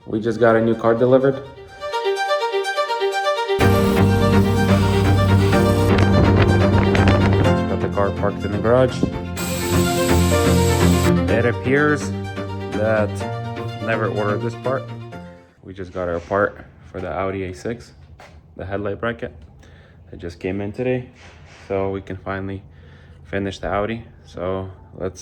We just got a new car delivered. Got the car parked in the garage. It appears that never ordered this part. We just got our part for the Audi A6, the headlight bracket. It just came in today, so we can finally finish the Audi. So let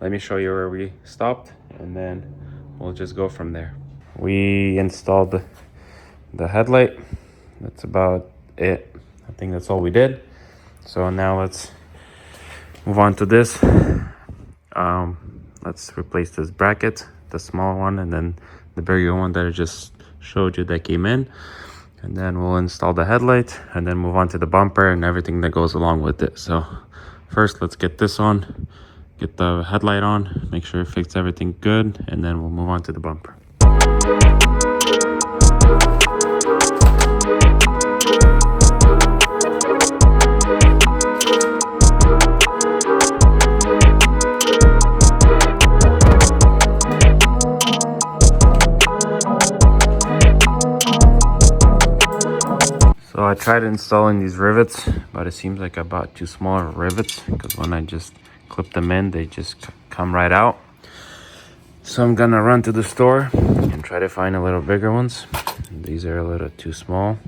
me show you where we stopped, and then we'll just go from there. We installed the headlight. That's about it. I think that's all we did. So now let's move on to this. Let's replace this bracket, the small one, and then the bigger one that I just showed you that came in. And then we'll install the headlight and then move on to the bumper and everything that goes along with it. So first, let's get this on, get the headlight on, make sure it fits everything good, and then we'll move on to the bumper. So I tried installing these rivets, but it seems like I bought too small rivets, because when I just clip them in, they just come right out. So I'm gonna run to the store and try to find a little bigger ones. These are a little too small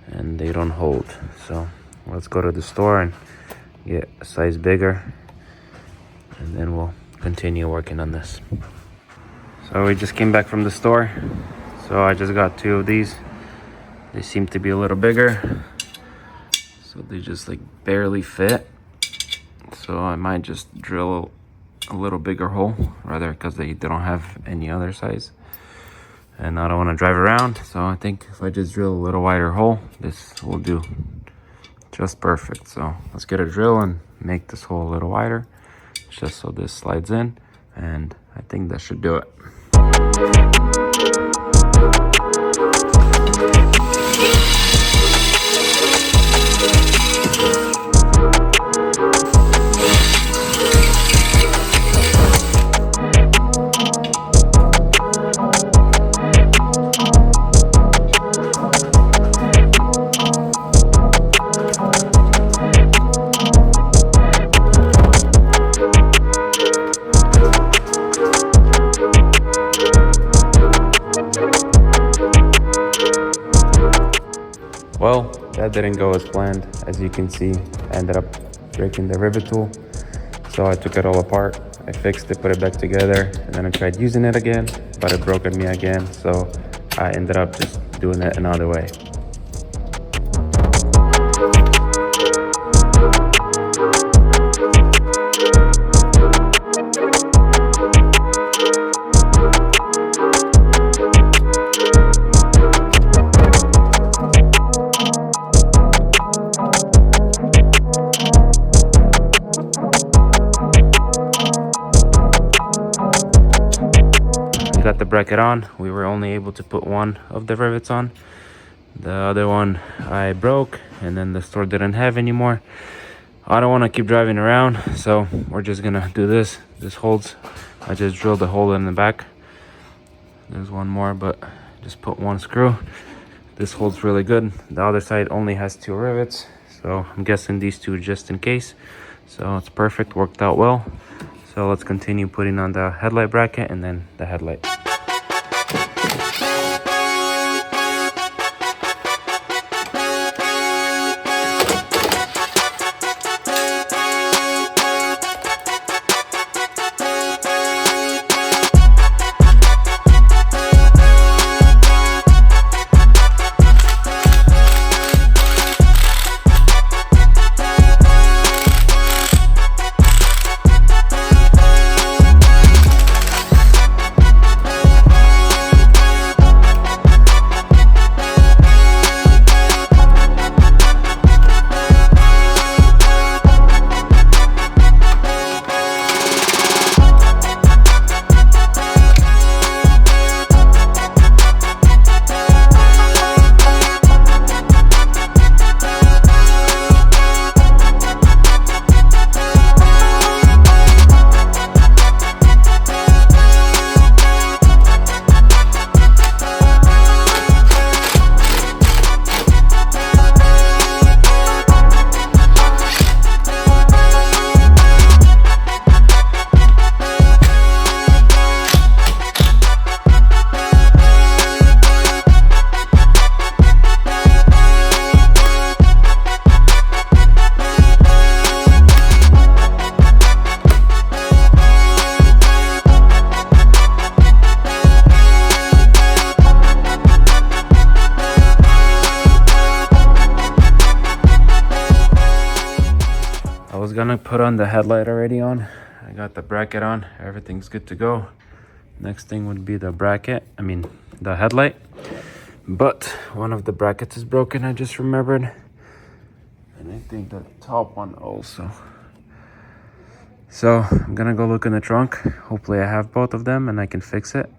and they don't hold. So let's go to the store and get a size bigger, and then we'll continue working on this. So we just came back from the store. So I just got 2 of these. They seem to be a little bigger, so they just like barely fit. So I might just drill a little bigger hole rather, because they don't have any other size, and I don't want to drive around. So I think if I just drill a little wider hole, this will do just perfect. So let's get a drill and make this hole a little wider, just so this slides in, and I think that should do it. Well, that didn't go as planned. As you can see, I ended up breaking the rivet tool. So I took it all apart, I fixed it, put it back together, and then I tried using it again, but it broke on me again. So I ended up just doing it another way. Got the bracket on. We were only able to put one of the rivets on. The other one I broke, and then the store didn't have anymore. I don't want to keep driving around, so we're just gonna do this. This holds. I just drilled a hole in the back. There's one more, but just put one screw. This holds really good. The other side only has 2 rivets, so I'm guessing these 2 just in case. So it's perfect, worked out well. So let's continue putting on the headlight bracket and then the headlight. gonna put on the headlight already on. I got the bracket on, everything's good to go. Next thing would be the bracket, the headlight. But one of the brackets is broken, I just remembered. And I think the top one also. So I'm gonna go look in the trunk. Hopefully I have both of them and I can fix it.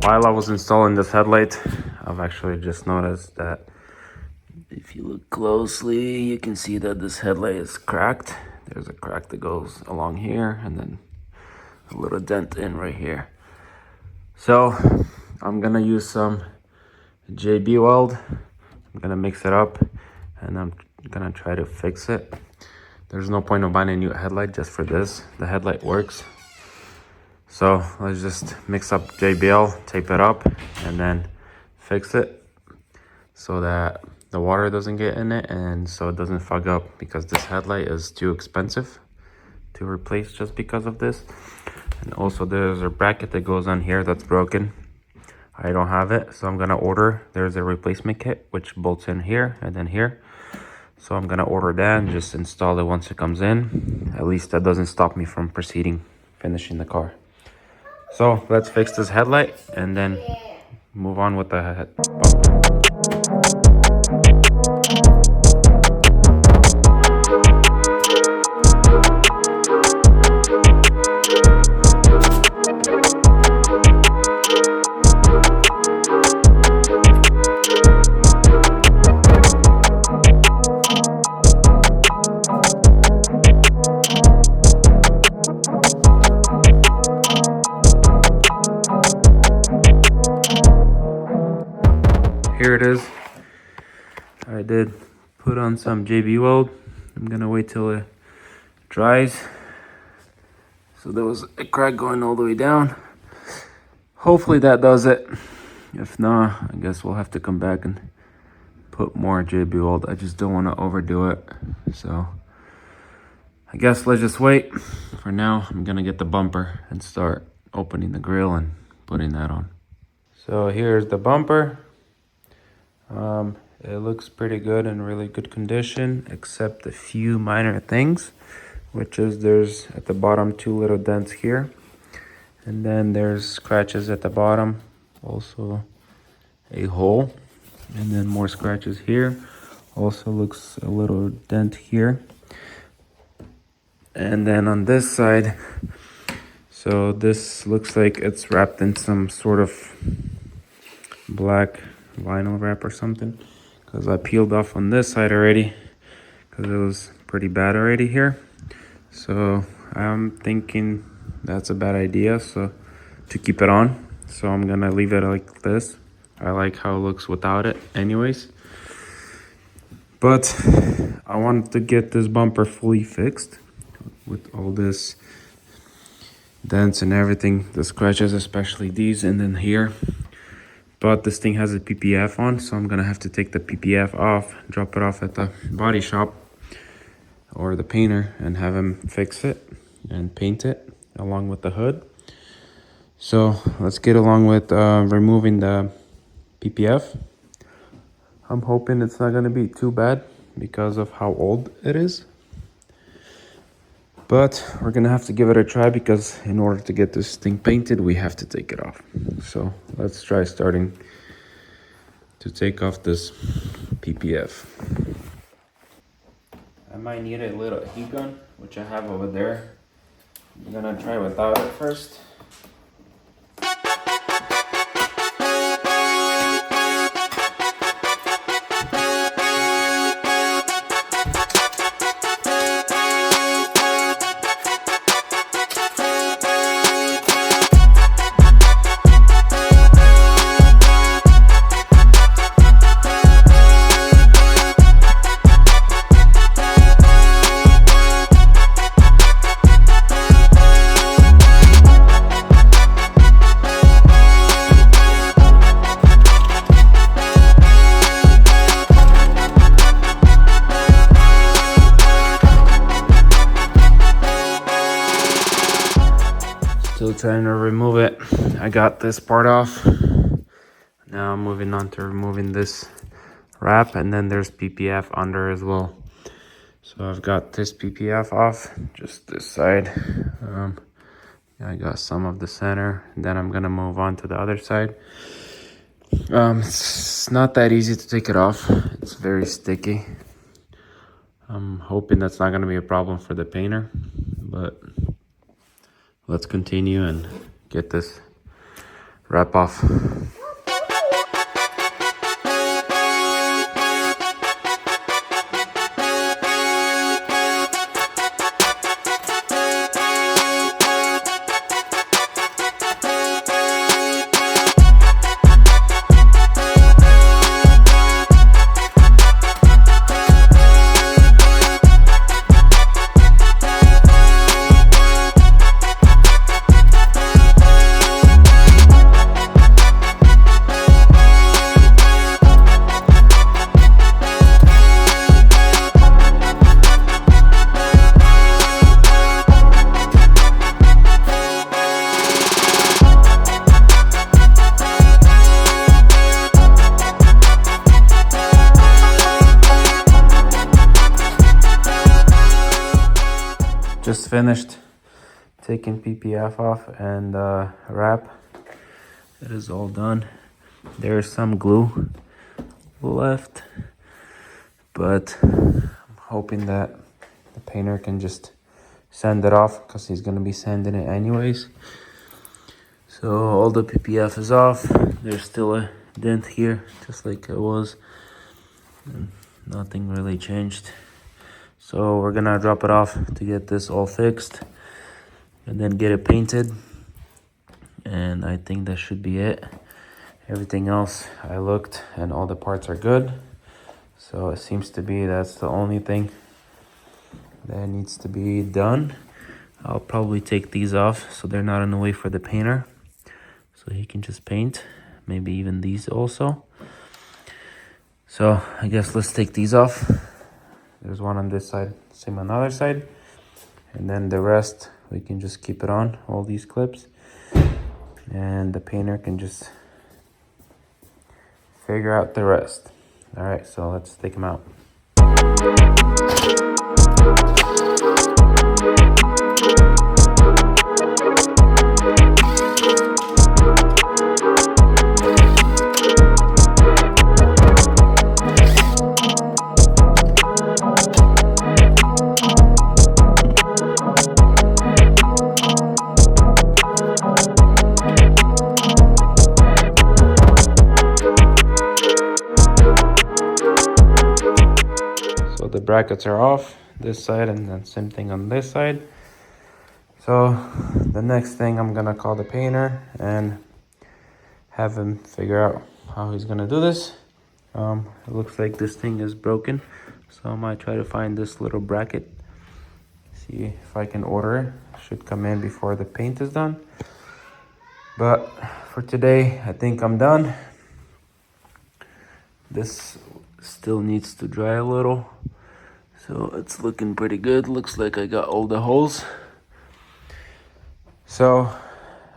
While I was installing this headlight, I've actually just noticed that if you look closely, you can see that this headlight is cracked. There's a crack that goes along here and then a little dent in right here. So I'm gonna use some JB weld. I'm gonna mix it up and I'm gonna try to fix it. There's no point of buying a new headlight just for this. The headlight works. So let's just mix up JBL, tape it up, and then fix it so that the water doesn't get in it and so it doesn't fog up, because this headlight is too expensive to replace just because of this. And also there's a bracket that goes on here that's broken. I don't have it, so I'm gonna order. There's a replacement kit which bolts in here and then here. So I'm gonna order that and just install it once it comes in. At least that doesn't stop me from finishing the car. So let's fix this headlight and then move on with the head bumper. Here it is. I did put on some JB weld. I'm gonna wait till it dries. So there was a crack going all the way down. Hopefully that does it. If not, I guess we'll have to come back and put more JB weld. I just don't want to overdo it. So I guess let's just wait. For now, I'm gonna get the bumper and start opening the grill and putting that on. So here's the bumper. It looks pretty good, in really good condition, except a few minor things, which is there's at the bottom 2 little dents here, and then there's scratches at the bottom, also a hole, and then more scratches here. Also looks a little dent here, and then on this side, so this looks like it's wrapped in some sort of black vinyl wrap or something, because I peeled off on this side already because it was pretty bad already here. So I'm thinking that's a bad idea, so to keep it on. So I'm gonna leave it like this. I like how it looks without it anyways. But I wanted to get this bumper fully fixed with all this dents and everything, the scratches, especially these, and then here. But this thing has a PPF on, so I'm gonna have to take the PPF off, drop it off at the body shop or the painter and have him fix it and paint it along with the hood. So let's get along with removing the PPF. I'm hoping it's not gonna be too bad because of how old it is. But we're gonna have to give it a try because in order to get this thing painted, we have to take it off. So let's try starting to take off this PPF. I might need a little heat gun, which I have over there. I'm gonna try without it first. Still trying to remove it. I got this part off. Now I'm moving on to removing this wrap, and then there's PPF under as well. So I've got this PPF off, just this side. I got some of the center, and then I'm gonna move on to the other side. It's not that easy to take it off. It's very sticky. I'm hoping that's not gonna be a problem for the painter, but let's continue and get this wrap off. Just finished taking PPF off and wrap. It is all done. There's some glue left, but I'm hoping that the painter can just sand it off because he's gonna be sanding it anyways. So all the PPF is off. There's still a dent here, just like it was. And nothing really changed. So we're gonna drop it off to get this all fixed and then get it painted. And I think that should be it. Everything else I looked and all the parts are good. So it seems to be that's the only thing that needs to be done. I'll probably take these off so they're not in the way for the painter. So he can just paint, maybe even these also. So I guess let's take these off. There's one on this side, same on the other side. And then the rest, we can just keep it on, all these clips. And the painter can just figure out the rest. All right, so let's take them out. The brackets are off this side, and then same thing on this side. So the next thing, I'm gonna call the painter and have him figure out how he's gonna do this. It looks like this thing is broken, so I might try to find this little bracket, See if I can order it. Should come in before the paint is done. But for today, I think I'm done. This still needs to dry a little. So it's looking pretty good. Looks like I got all the holes. So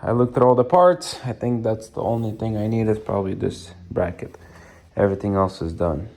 I looked at all the parts. I think that's the only thing I need is probably this bracket. Everything else is done.